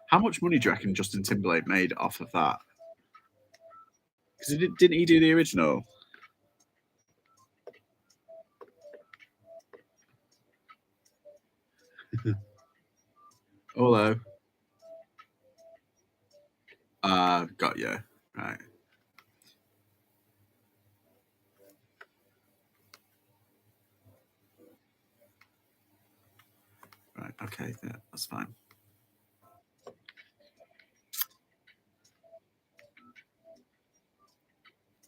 Speaker 1: How much money do you reckon Justin Timberlake made off of that? Because didn't he do the original? Hello. Got you. Right. Right. Okay. Yeah, that's fine.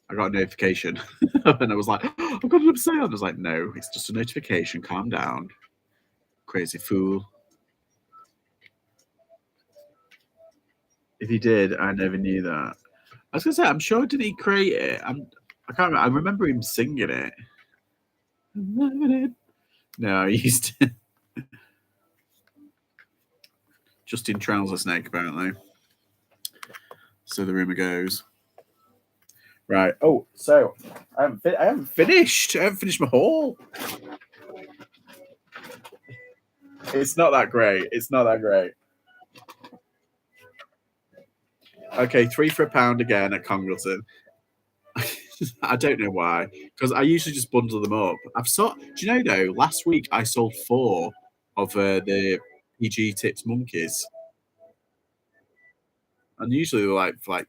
Speaker 1: I got a notification and I was like, oh, I've got an sale. I was like, no, it's just a notification. Calm down. Crazy fool. If he did, I never knew that. I was gonna say, I'm sure did he create it? I can't remember. I remember him singing it. No, he used to. Justin Trouser Snake, apparently. So the rumor goes. Right. Oh, so I haven't finished. I haven't finished my haul. It's not that great. It's not that great. Okay, 3 for £1 again at Congleton. I don't know why, because I usually just bundle them up. Do you know though? Last week I sold 4 of the PG Tips monkeys, and usually they're like for like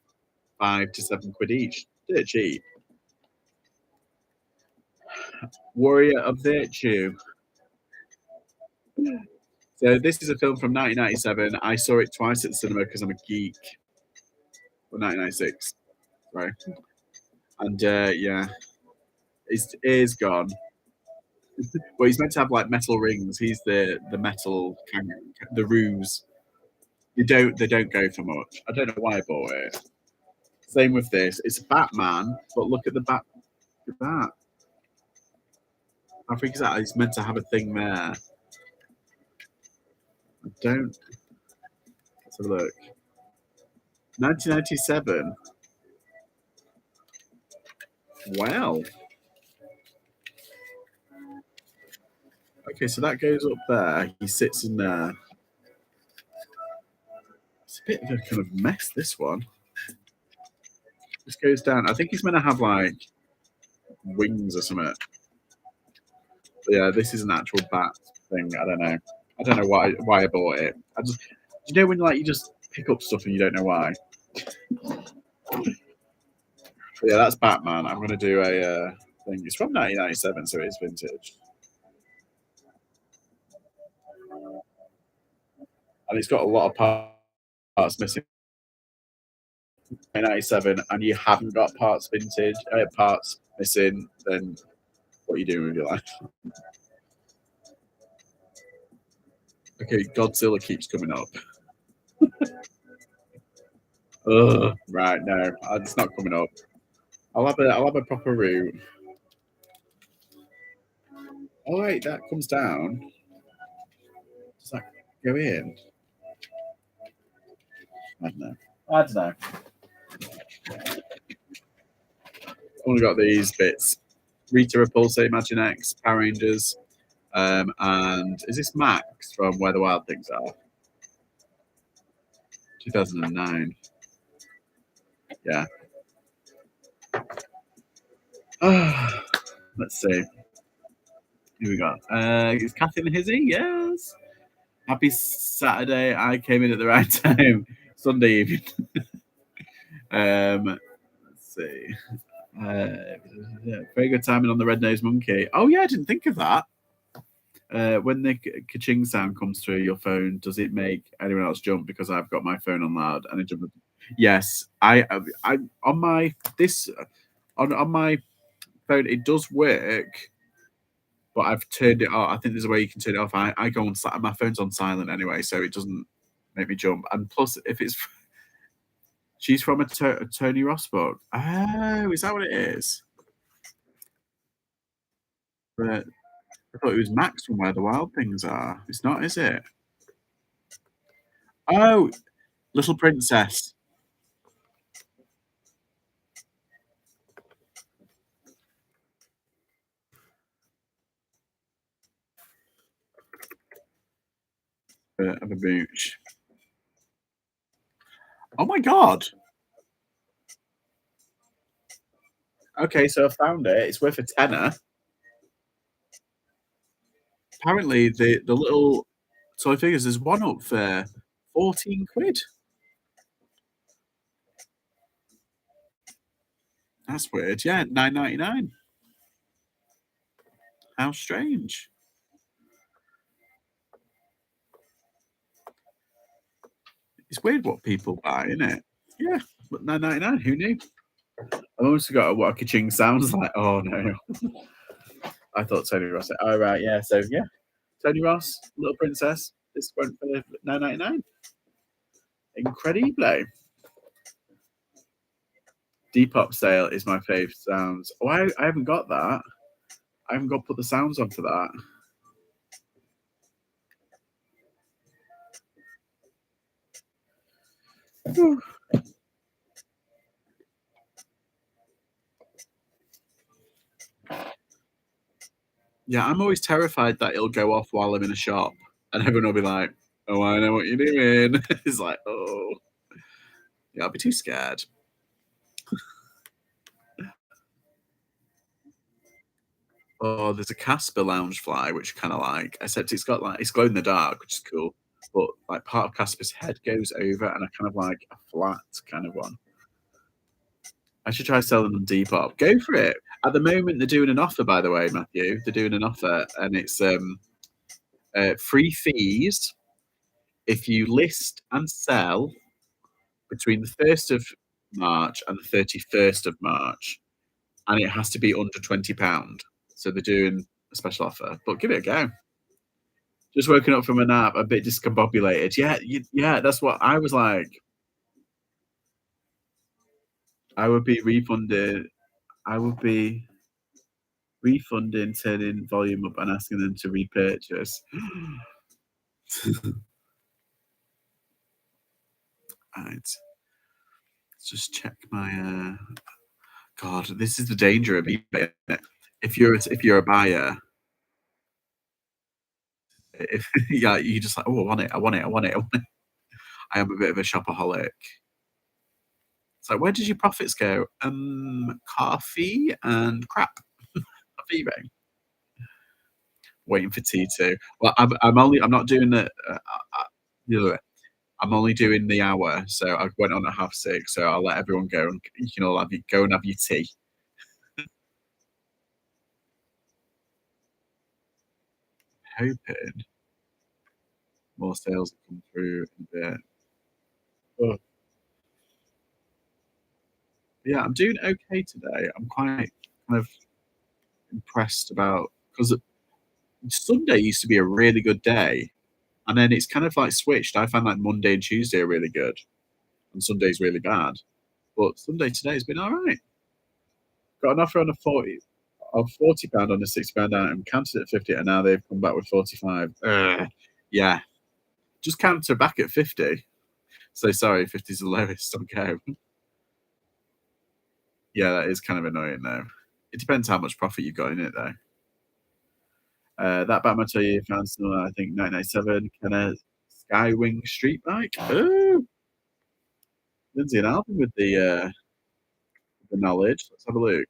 Speaker 1: £5 to £7 each. They're cheap. Warrior of Virtue. So this is a film from 1997. I saw it twice at the cinema because I'm a geek. Well, 1996, right? And yeah, his ear's gone. Well, he's meant to have like metal rings. He's the metal, the ruse. They don't go for much. I don't know why I bought it. Same with this. It's a Batman, but look at the back. Look at that. I think it's meant to have a thing there. I don't. Let's have a look. 1997. Wow. Okay, so that goes up there. He sits in there. It's a bit of a kind of mess, this one. This goes down. I think he's meant to have like wings or something. But yeah, this is an actual bat thing. I don't know. I don't know why I bought it. You know when like you just pick up stuff and you don't know why. But yeah, that's Batman. I'm gonna do a thing. It's from 1997, so it's vintage. And it's got a lot of parts missing. 1997, and you haven't got parts missing, then what are you doing with your life? Okay, Godzilla keeps coming up. Ugh, right, no, it's not coming up. I'll have a proper route. Oh wait, that comes down. Does that go in? I don't know. Only got these bits. Rita Repulse, Imagine X, Power Rangers, and is this Max from Where the Wild Things Are? 2009. Yeah. Let's see. Who we got? Is Kathy and Hizzy? Yes. Happy Saturday. I came in at the right time. Sunday evening. Let's see. Very good timing on the red-nosed monkey. Oh yeah, I didn't think of that. When the ka-ching sound comes through your phone, does it make anyone else jump? Because I've got my phone on loud and it jumps. Yes, I on my on my phone it does work, but I've turned it off. I think there's a way you can turn it off. I go on my phone's on silent anyway, so it doesn't make me jump. And plus, if it's she's from a Tony Ross book. Oh, is that what it is? But I thought it was Max from Where the Wild Things Are. It's not, is it? Oh, Little Princess. Of a mooch. Oh my god. Okay, so I found it. It's worth a tenner. Apparently, the little toy figures, there's one up for 14 quid. That's weird. Yeah, 9.99. How strange. It's weird what people buy, isn't it? Yeah, but 9.99. Who knew? I've almost forgot what a ka-ching sounds like. Oh no. I thought Tony Ross. Oh right, yeah. So yeah, Tony Ross, Little Princess. This went for 9.99. Incredible. Depop sale is my favourite sounds. Oh, I haven't got that. I haven't got to put the sounds on for that. Whew. Yeah, I'm always terrified that it'll go off while I'm in a shop, and everyone will be like, "Oh, I know what you're doing." It's like, oh, yeah, I'll be too scared. Oh, there's a Casper Loungefly, which kind of like, except it's got like it's glow in the dark, which is cool. But like part of Casper's head goes over, and I kind of like a flat kind of one. I should try selling on Depop. Go for it. At the moment, they're doing an offer, by the way, Matthew. They're doing an offer, and it's free fees if you list and sell between the 1st of March and the 31st of March, and it has to be under £20. So they're doing a special offer, but give it a go. Just woken up from a nap, a bit discombobulated. Yeah, yeah, that's what I was like. I would be refunded. I would be refunding, turning volume up, and asking them to repurchase. Right, let's just check my. God, this is the danger of eBay. If you're a buyer, if yeah, you just like, oh, I want it, I want it, I want it, I want it. I am a bit of a shopaholic. It's like, where did your profits go? Coffee and crap off eBay. Waiting for T2. Well, I'm not doing the other way. I'm only doing the hour, so I went on at 6:30. So I'll let everyone go, and you can all go and have your tea. Hoping more sales will come through in a bit. Oh, yeah, I'm doing okay today. I'm quite kind of impressed about because Sunday used to be a really good day, and then it's kind of like switched. I find like Monday and Tuesday are really good, and Sunday's really bad. But Sunday today has been all right. Got an offer on a 40 pound on a 60 pound item, counted at 50, and now they've come back with 45. Yeah, just counter back at 50. So sorry, 50 is the lowest on go. Yeah, that is kind of annoying though. It depends how much profit you've got in it though. That Batman tell you found some, I think 997 kind of Skywing street bike. Oh, Lindsay and Alvin with the knowledge. Let's have a look.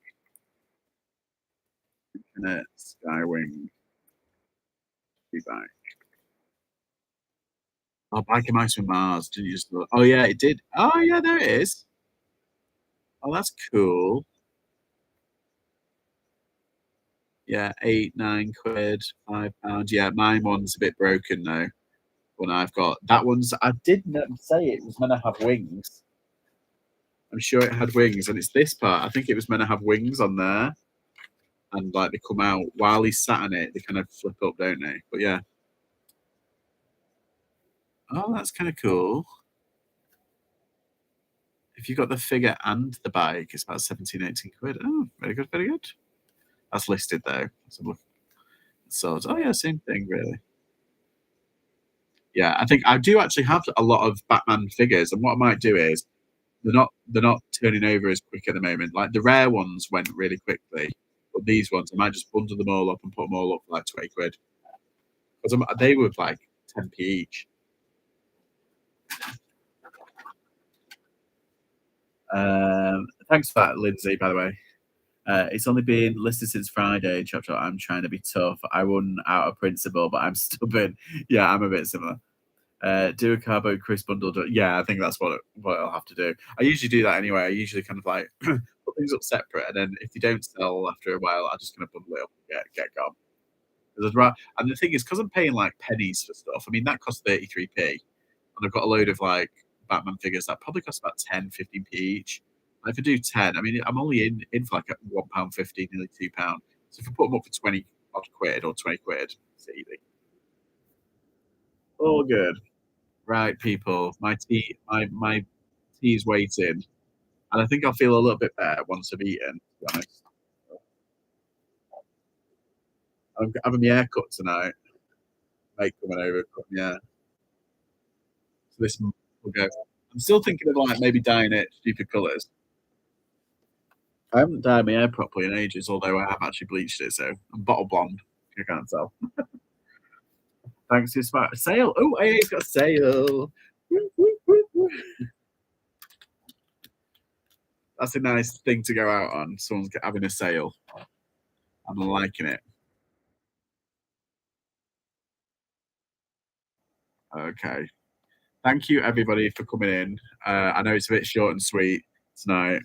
Speaker 1: Kind of Skywing street bike. Oh, Biker Mice from Mars. Did you just look? Oh yeah, it did. Oh yeah, there it is. Oh, that's cool. Yeah, 8, 9 quid, £5. Yeah, mine one's a bit broken though. One I've got. That one's. I did not say it was meant to have wings. I'm sure it had wings, and it's this part. I think it was meant to have wings on there, and like they come out while he's sat on it. They kind of flip up, don't they? But yeah. Oh, that's kind of cool. If you got the figure and the bike, it's about 17, 18 quid. Oh, very good, very good. That's listed though. Let's have a look. So, oh yeah, same thing really. Yeah, I think I do actually have a lot of Batman figures, and what I might do is they're not turning over as quick at the moment. Like the rare ones went really quickly, but these ones I might just bundle them all up and put them all up for like 20 quid because they were like 10p each. Thanks for that, Lindsay. By the way, it's only been listed since Friday. Chop chop. I'm trying to be tough. I won out of principle, but I'm stubborn. Yeah, I'm a bit similar. Do a Carbo Chris bundle. Yeah, I think that's what I'll have to do. I usually do that anyway. I usually kind of like put things up separate, and then if they don't sell after a while, I just kind of bundle it up and get gone. 'Cause and the thing is, because I'm paying like pennies for stuff. I mean, that costs 33p, and I've got a load of like Batman figures that probably cost about 10, 15p each. And if I do 10, I mean, I'm only in for like at £1.50, nearly £2. So if I put them up for 20 odd quid or 20 quid, it's easy. All good. Right, people. My tea's waiting, and I think I'll feel a little bit better once I've eaten. To be honest, I'm having my hair cut tonight. Mate coming over, cut my hair. So this will go. I'm still thinking of like maybe dyeing it stupid colours. I haven't dyed my hair properly in ages, although I have actually bleached it, so I'm bottle blonde. If you can't tell. Thanks to smart sale. Oh, hey, it's got a sale. Woo, woo, woo, woo. That's a nice thing to go out on. Someone's having a sale. I'm liking it. Okay. Thank you, everybody, for coming in. I know it's a bit short and sweet tonight,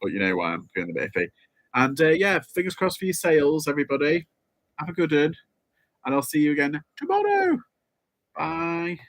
Speaker 1: but you know why I'm feeling a bit iffy. And yeah, fingers crossed for your sales, everybody. Have a good one, and I'll see you again tomorrow. Bye.